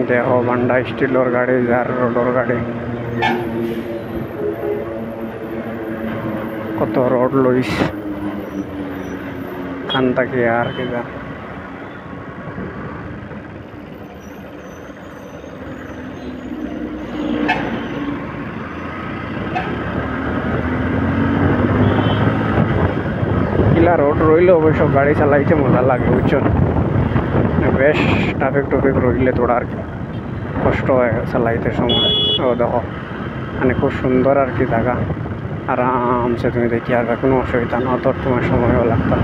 देखो बंडा स्टीलर गाड़ी jar roader गाड़ी कत रोड लइस खान तक यार किधर किला रोड रही अवश्य गाड़ी चलाइते मजा लगे बुझन बेश ट्राफिक टुफिक रही थोड़ा कष्ट है चलाइते समय देखो मैंने खूब सुंदर और कि जगह आराम से तुम देखिए आगे को असुविधा ना तो तुम्हार समय लगता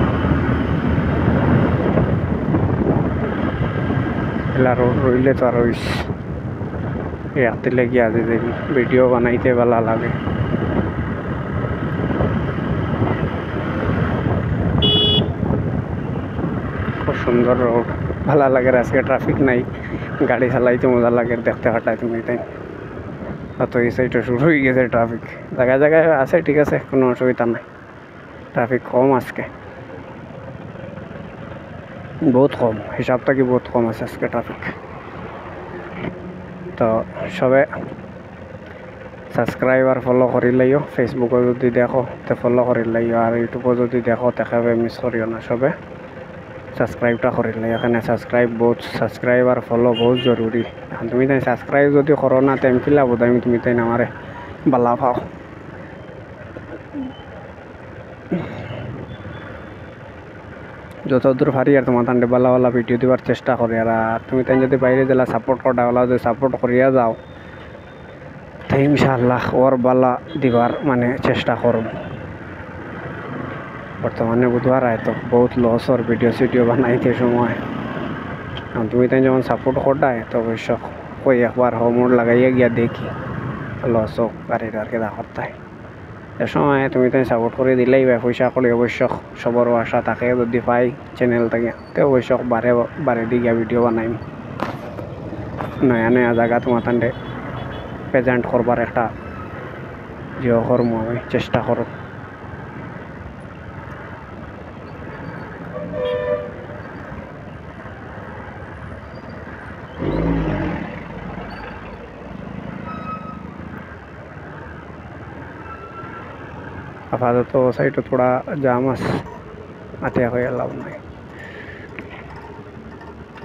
किला रोड रही तो रात लगे आज वीडियो बनाइते भला लगे खूब सुंदर रोड भला लगे आज के ट्राफिक नहीं गाड़ी चलाइते मजा लगे देखते हटाए तुम्हें तो ये साइड शुरू हो गए ट्राफिक जगह जगह आसे ठीक है कोनो असुविधा नहीं ट्राफिक कम आज के बहुत कम हिसाब तक बहुत कम आज के ट्राफिक तो सबे सब्सक्राइब फलो कर लियो फेसबुक जो देखो तो फलो कर लियो और यूट्यूब जो देखो तक मिस करियो ना सबे सब्सक्राइबटा कर लियो सब्सक्राइब और फलो बहुत जरूरी तुम सब्सक्राइब जो करो ना तो कि लाभ तुम हमारे बाला पाओ जो दूर पारी और तुम्हारे बाला बाला भिडियो दिवार चेष्टा कर तुम जो बाहर जिला सपोर्ट करा जो सपोर्ट कर जाओ तो इंशाल्लाह और बाला दिवार माने चेष्टा करूँ बर्तमाने बुधवार है तो बहुत लॉस और वीडियो बनाई समय तुम जो सपोर्ट करता है तो अवश्य कोई एक बार होमवर्ड लगाइए गया देखी लॉस हो गाड़ी के दाखता है समय तुम सपोर्ट कर दिले पैसा कल अवश्य सबर आशा तक जो पाई चैनल तक तो अवश्य बारे बारे दी गया वीडियो बनाई नया नया जगह तुम्हारे प्रेजेंट करबार एक जो करम चेष्टा करूँ आपातत साइड थोड़ा जाम आते लाभ नहीं।